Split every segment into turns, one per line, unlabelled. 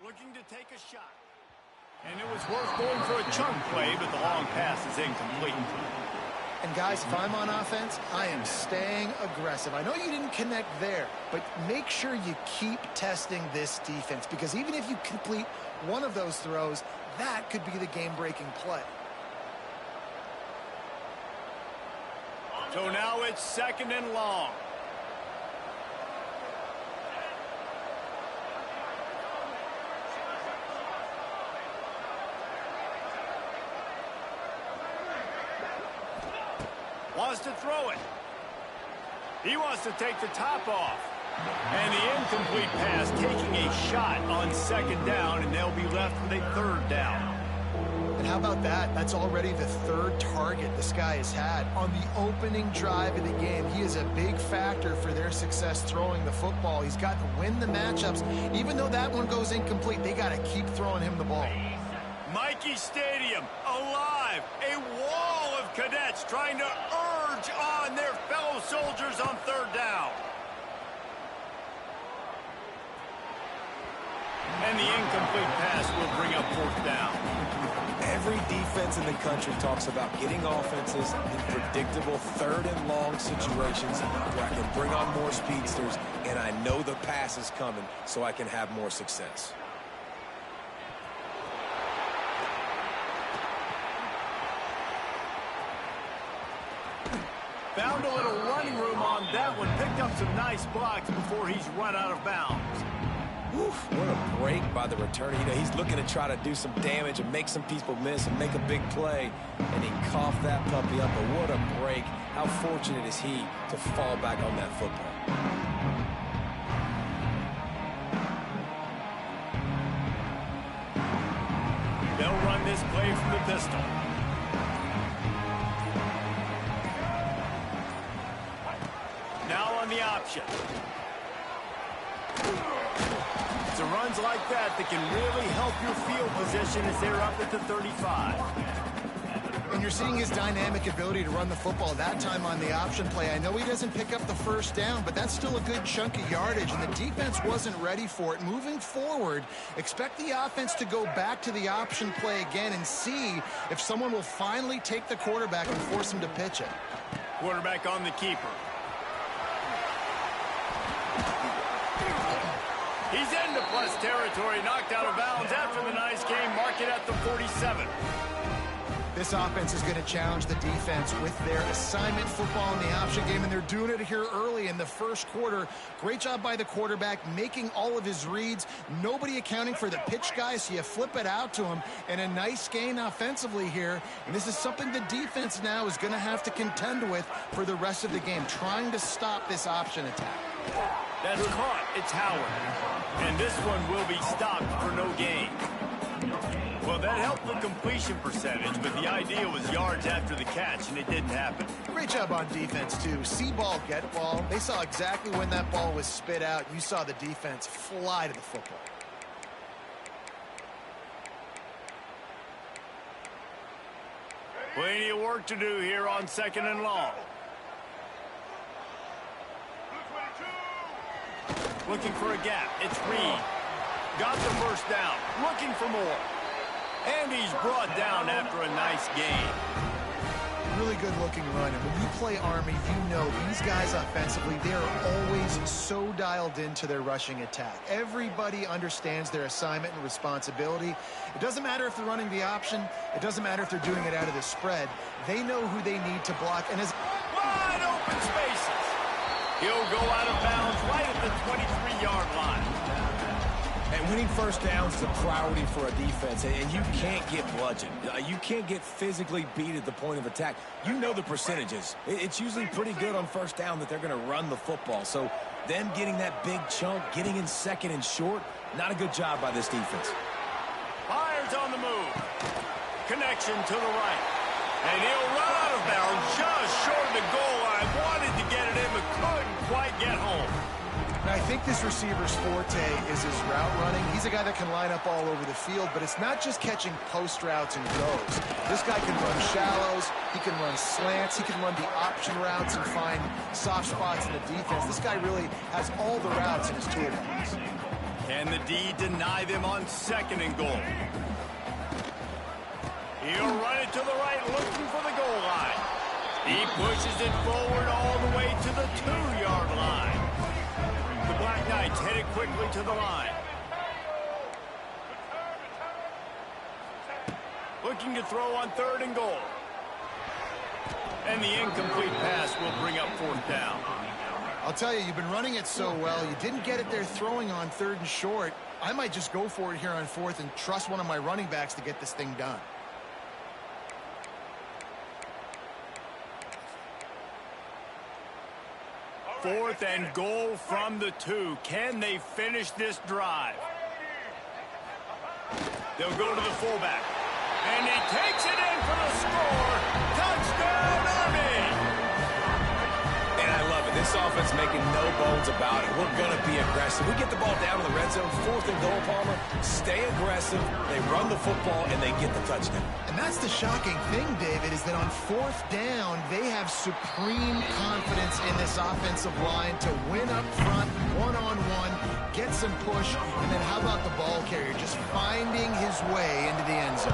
Looking to take a shot. And it was worth going for a chunk play, but the long pass is incomplete.
And guys, if I'm on offense, I am staying aggressive. I know you didn't connect there, but make sure you keep testing this defense, because even if you complete one of those throws, that could be the game-breaking play.
So now it's 2nd and long. Wants to throw it. He wants to take the top off. And the incomplete pass, taking a shot on 2nd down, and they'll be left with a 3rd down.
And how about that? That's already the 3rd target this guy has had on the opening drive of the game. He is a big factor for their success throwing the football. He's got to win the matchups. Even though that one goes incomplete, they got to keep throwing him the ball.
Michie Stadium, alive. A wall of cadets trying to urge on their fellow soldiers on 3rd down. And the incomplete pass will bring up 4th down.
Every defense in the country talks about getting offenses in predictable 3rd and long situations where I can bring on more speedsters and I know the pass is coming so I can have more success.
Found a little running room on that one. Picked up some nice blocks before he's run out of bounds.
Oof, what a break by the returner. You know, he's looking to try to do some damage and make some people miss and make a big play. And he coughed that puppy up, but what a break. How fortunate is he to fall back on that football.
They'll run this play from the pistol. Now on the option. It's runs like that can really help your field position as they're up at the 35.
And you're seeing his dynamic ability to run the football that time on the option play. I know he doesn't pick up the 1st down, but that's still a good chunk of yardage, and the defense wasn't ready for it. Moving forward, expect the offense to go back to the option play again and see if someone will finally take the quarterback and force him to pitch it.
Quarterback on the keeper. He's into plus territory, knocked out of bounds after the nice game. Mark it at the 47.
This offense is going to challenge the defense with their assignment football in the option game, and they're doing it here early in the 1st quarter. Great job by the quarterback, making all of his reads. Nobody accounting for the pitch guy, so you flip it out to him, and a nice gain offensively here. And this is something the defense now is going to have to contend with for the rest of the game, trying to stop this option attack.
That's caught. It's Howard. And this one will be stopped for no gain. Well, that helped the completion percentage, but the idea was yards after the catch, and it didn't happen.
Great job on defense, too. See ball, get ball. They saw exactly when that ball was spit out. You saw the defense fly to the football.
Plenty of work to do here on 2nd and long. Looking for a gap. It's Reed. Got the 1st down. Looking for more. And he's brought down after a nice gain.
Really good looking run. And when you play Army, you know these guys offensively, they are always so dialed into their rushing attack. Everybody understands their assignment and responsibility. It doesn't matter if they're running the option. It doesn't matter if they're doing it out of the spread. They know who they need to block. And as
wide open spaces. He'll go out of bounds right at the 23-yard line.
And winning 1st downs is a priority for a defense, and you can't get bludgeoned. You can't get physically beat at the point of attack. You know the percentages. It's usually pretty good on 1st down that they're going to run the football. So them getting that big chunk, getting in 2nd and short, not a good job by this defense.
Myers on the move. Connection to the right. And he'll run out of bounds just short of the goal line. Wanted to get it in, but couldn't quite get home.
I think this receiver's forte is his route running. He's a guy that can line up all over the field, but it's not just catching post routes and goes. This guy can run shallows, he can run slants, he can run the option routes and find soft spots in the defense. This guy really has all the routes in his toolbox.
And the D deny them on 2nd and goal. He'll run it to the right, looking for the goal line. He pushes it forward all the way to the 2-yard line. The Black Knights headed quickly to the line. Looking to throw on 3rd and goal. And the incomplete pass will bring up 4th down.
I'll tell you, you've been running it so well. You didn't get it there throwing on 3rd and short. I might just go for it here on 4th and trust one of my running backs to get this thing done.
Fourth and goal from the 2. Can they finish this drive? They'll go to the fullback. And he takes it in for the score. Touchdown, Army!
And I love it. This offense making no bones about it. We're going to be aggressive. We get the ball down in the red zone, 4th and goal, Palmer. Stay aggressive. They run the football, and they get the touchdown.
And that's the shocking thing, David, is that on 4th down, they have supreme confidence in this offensive line to win up front, one-on-one, get some push, and then how about the ball carrier just finding his way into the end zone?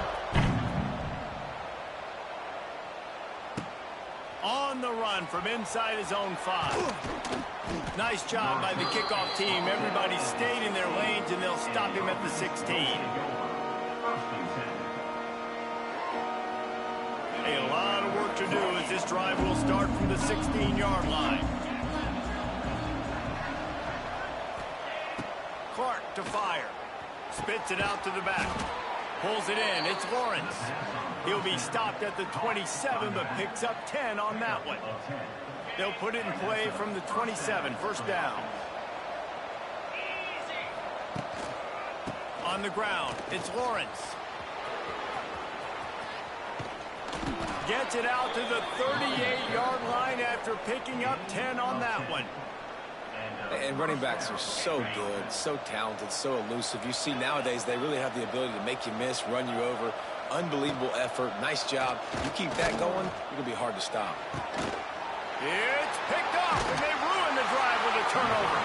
On the run from inside his own 5. Nice job by the kickoff team. Everybody stayed in their lanes, and they'll stop him at the 16. A lot of work to do as this drive will start from the 16-yard line. Clark to fire. Spits it out to the back. Pulls it in. It's Lawrence. He'll be stopped at the 27, but picks up 10 on that one. They'll put it in play from the 27. 1st down. On the ground, it's Lawrence. Gets it out to the 38-yard line after picking up 10 on that one.
And running backs are so good, so talented, so elusive. You see nowadays they really have the ability to make you miss, run you over. Unbelievable effort. Nice job. You keep that going, you're going to be hard to stop.
It's picked up, and they ruin the drive with a turnover.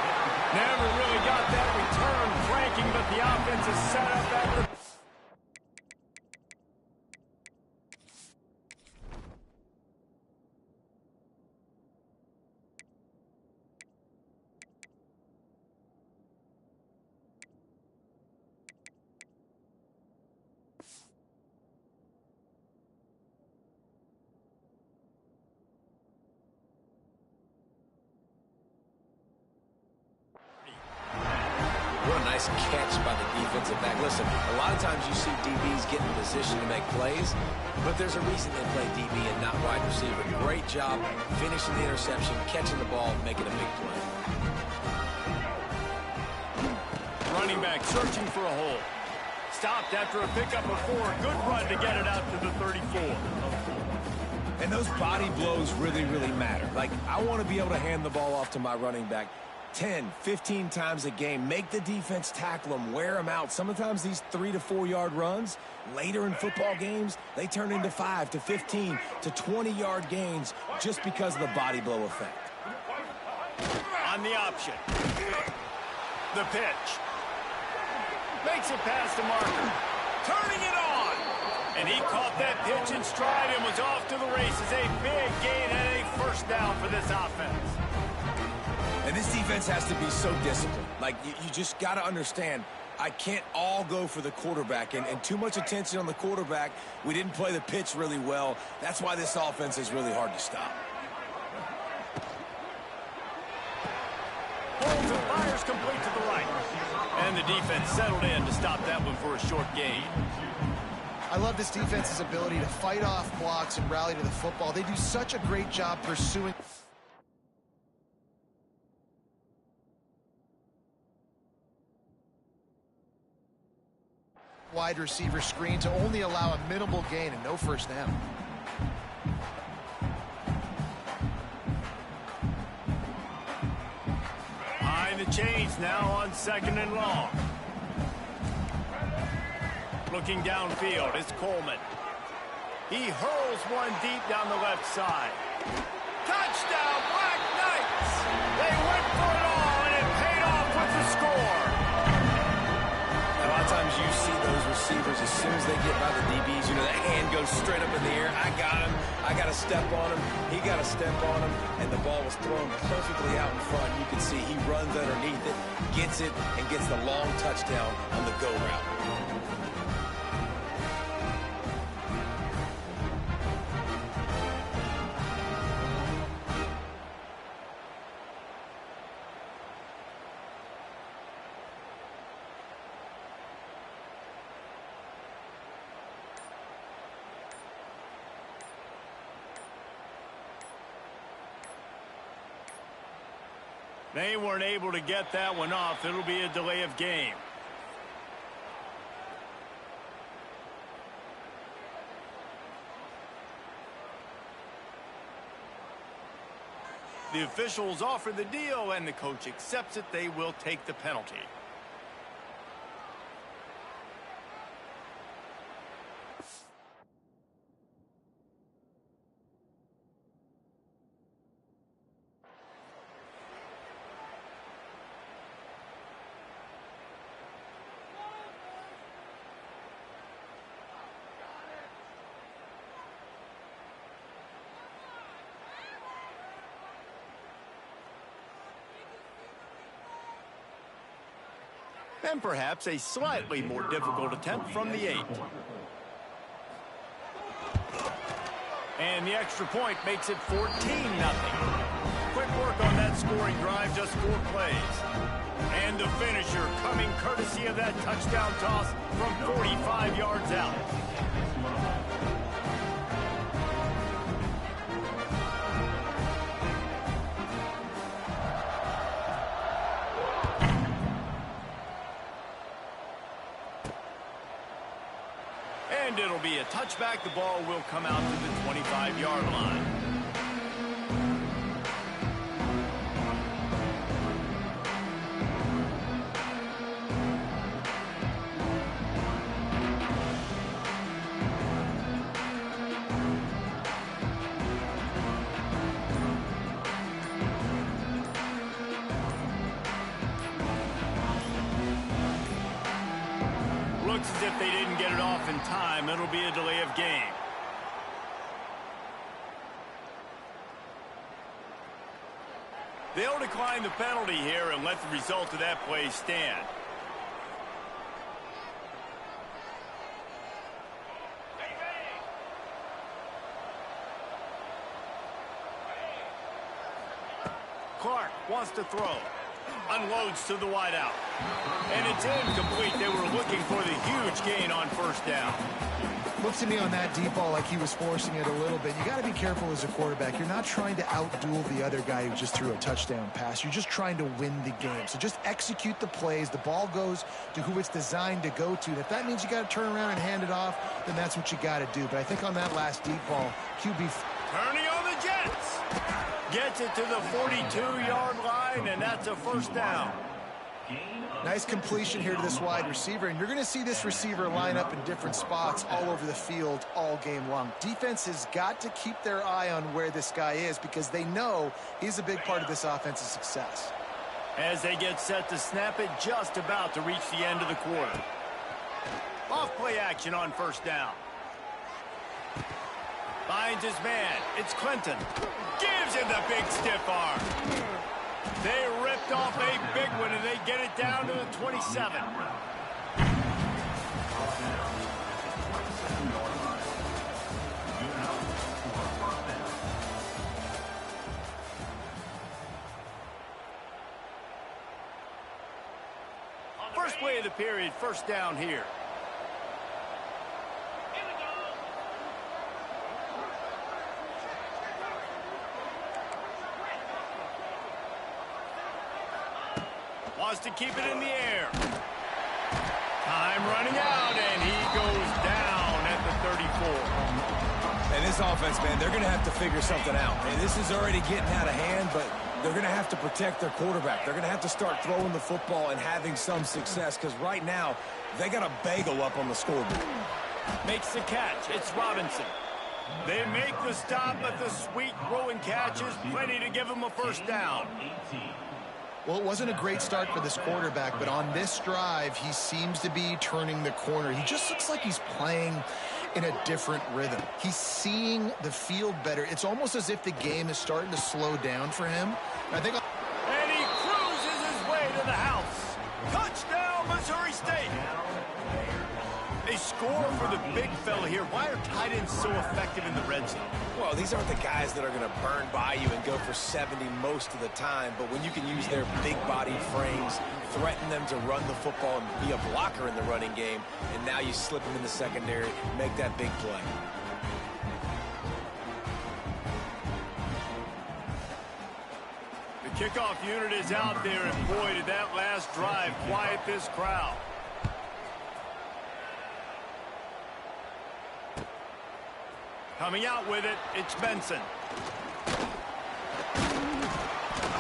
Never really got that return cranking, but the offense is set up at the...
What a nice catch by the defensive back. Listen, a lot of times you see DBs get in position to make plays, but there's a reason they play DB and not wide receiver. Great job finishing the interception, catching the ball, making a big play.
Running back searching for a hole. Stopped after a pickup of 4. Good run to get it out to the 34.
And those body blows really, really matter. Like, I want to be able to hand the ball off to my running back 10, 15 times a game. Make the defense tackle them, wear them out. Sometimes these 3 to 4 yard runs, later in football games, they turn into 5 to 15 to 20 yard gains just because of the body blow effect.
On the option. The pitch. Makes it past the marker. Turning it on. And he caught that pitch in stride and was off to the races. A big gain and a 1st down for this offense.
And this defense has to be so disciplined. Like, you just got to understand, I can't all go for the quarterback. And too much attention on the quarterback. We didn't play the pitch really well. That's why this offense is really hard to stop.
Holds and fires complete to the right. And the defense settled in to stop that one for a short gain.
I love this defense's ability to fight off blocks and rally to the football. They do such a great job pursuing... wide receiver screen to only allow a minimal gain and no 1st down.
Behind the chains now on 2nd and long. Looking downfield, it's Coleman. He hurls one deep down the left side. Touchdown, Black Knights! They went for it all, and it paid off with the score.
they get by the DBs, you know, that hand goes straight up in the air. I got him. I got to step on him. He got to step on him, and the ball was thrown perfectly out in front. You can see he runs underneath it, gets it, and gets the long touchdown on the go route.
They weren't able to get that one off. It'll be a delay of game. The officials offer the deal, and the coach accepts it. They will take the penalty. And perhaps a slightly more difficult attempt from the 8. And the extra point makes it 14-0. Quick work on that scoring drive, just 4 plays. And the finisher coming courtesy of that touchdown toss from 45 yards out. And it'll be a touchback. The ball will come out to the 25-yard line. Looks as if they didn't get it off in time. It'll be a delay of game. They'll decline the penalty here and let the result of that play stand. Clark wants to throw. Unloads to the wideout. And it's incomplete. They were looking for the huge gain on first down.
Looks to me on that deep ball like he was forcing it a little bit. You got to be careful as a quarterback. You're not trying to outduel the other guy who just threw a touchdown pass. You're just trying to win the game. So just execute the plays. The ball goes to who it's designed to go to. And if that means you got to turn around and hand it off, then that's what you got to do. But I think on that last deep ball, QB...
Turning on the Jets. Gets it to the 42-yard line, and that's a first down.
Nice completion here to this wide receiver, and you're going to see this receiver line up in different spots all over the field all game long. Defense has got to keep their eye on where this guy is because they know he's a big part of this offense's success.
As they get set to snap it, just about to reach the end of the quarter. Off play action on first down. Finds his man. It's Clinton. Gives him the big stiff arm. They ripped off a big one, and they get it down to the 27. First play of the period, first down here. Wants to keep it in the air. Time running out, and he goes down at the 34.
And this offense, man, they're going to have to figure something out. And this is already getting out of hand, but they're going to have to protect their quarterback. They're going to have to start throwing the football and having some success because right now they got a bagel up on the scoreboard.
Makes the catch. It's Robinson. They make the stop, but the sweet throw and catch is plenty to give them a first down.
Well, it wasn't a great start for this quarterback, but on this drive, he seems to be turning the corner. He just looks like he's playing in a different rhythm. He's seeing the field better. It's almost as if the game is starting to slow down for him. I think.
And he cruises his way to the house. Touchdown, Missouri State. They score for the big fella here. Why are tight ends so effective in the red zone?
Well, these aren't the guys that are going to burn by you and go for 70 most of the time, but when you can use their big-bodied frames, threaten them to run the football and be a blocker in the running game, and now you slip them in the secondary, make that big play.
The kickoff unit is out there, and boy, did that last drive quiet this crowd. Coming out with it, it's Benson.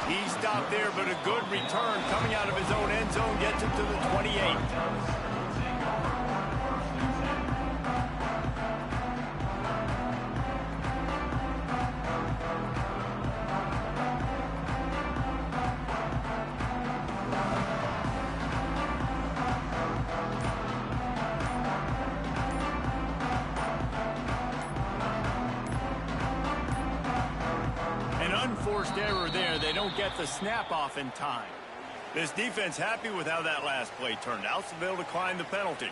He stopped there, but a good return coming out of his own end zone gets it to the 28. Unforced error there. They don't get the snap off in time. This defense happy with how that last play turned out, so they'll decline the penalty.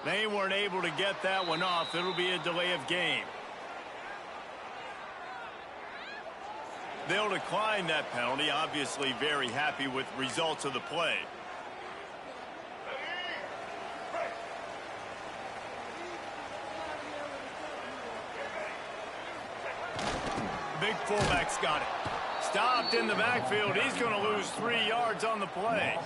They weren't able to get that one off. It'll be a delay of game. They'll decline that penalty. Obviously very happy with results of the play. Big fullback's got it. Stopped in the backfield. He's going to lose 3 yards on the play.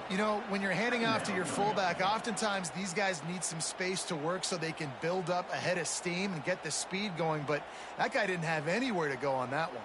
You know, when you're handing off to your fullback, oftentimes these guys need some space to work so they can build up a head of steam and get the speed going, but that guy didn't have anywhere to go on that one.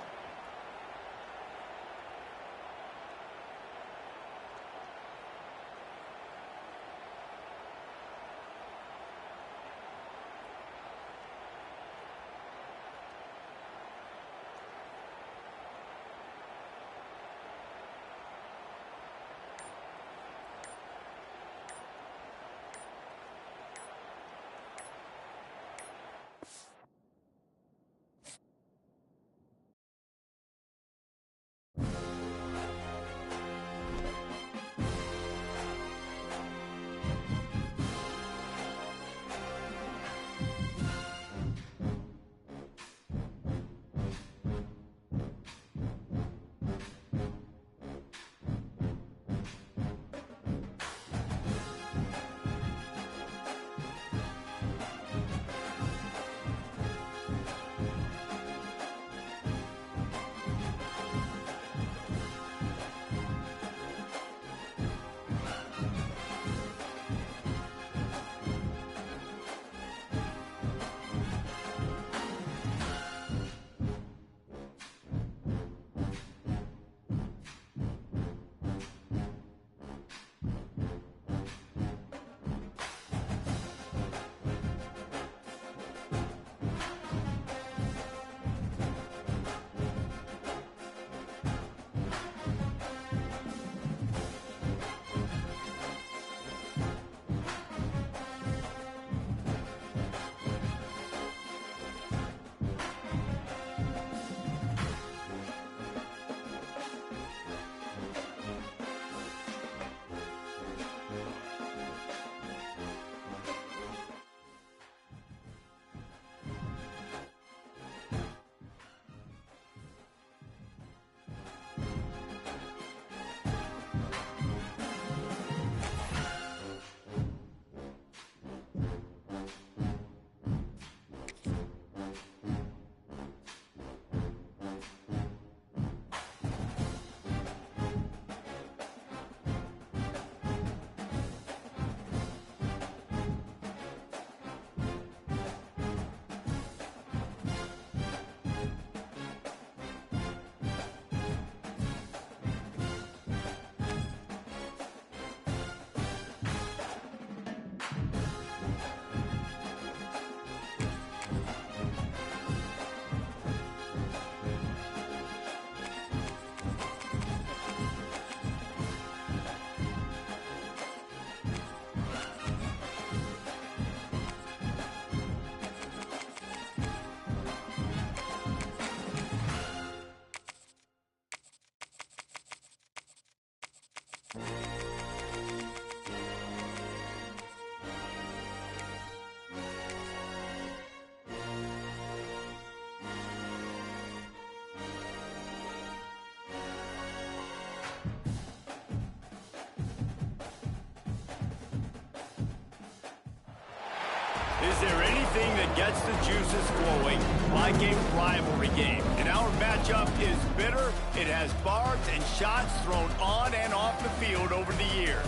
Is there anything that gets the juices flowing like a rivalry game? And our matchup is bitter. It has barbs and shots thrown on and off the field over the years.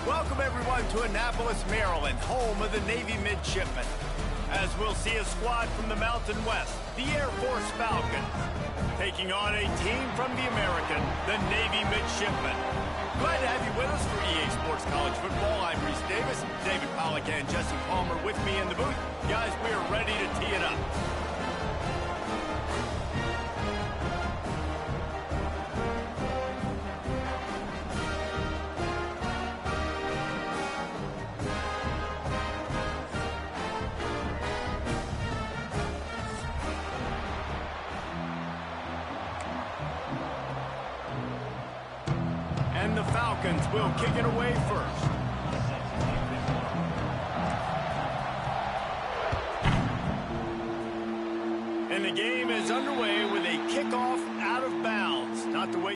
Welcome, everyone, to Annapolis, Maryland, home of the Navy Midshipmen. As we'll see a squad from the Mountain West, the Air Force Falcons, taking on a team from the American, the Navy Midshipmen. Glad to have you with us for EA Sports College Football. I'm Reese Davis, David Pollack and Jesse Palmer with me in the booth. Guys, we are ready to tee it up. And the Falcons will kick it away first. And the game is underway with a kickoff out of bounds. Not the way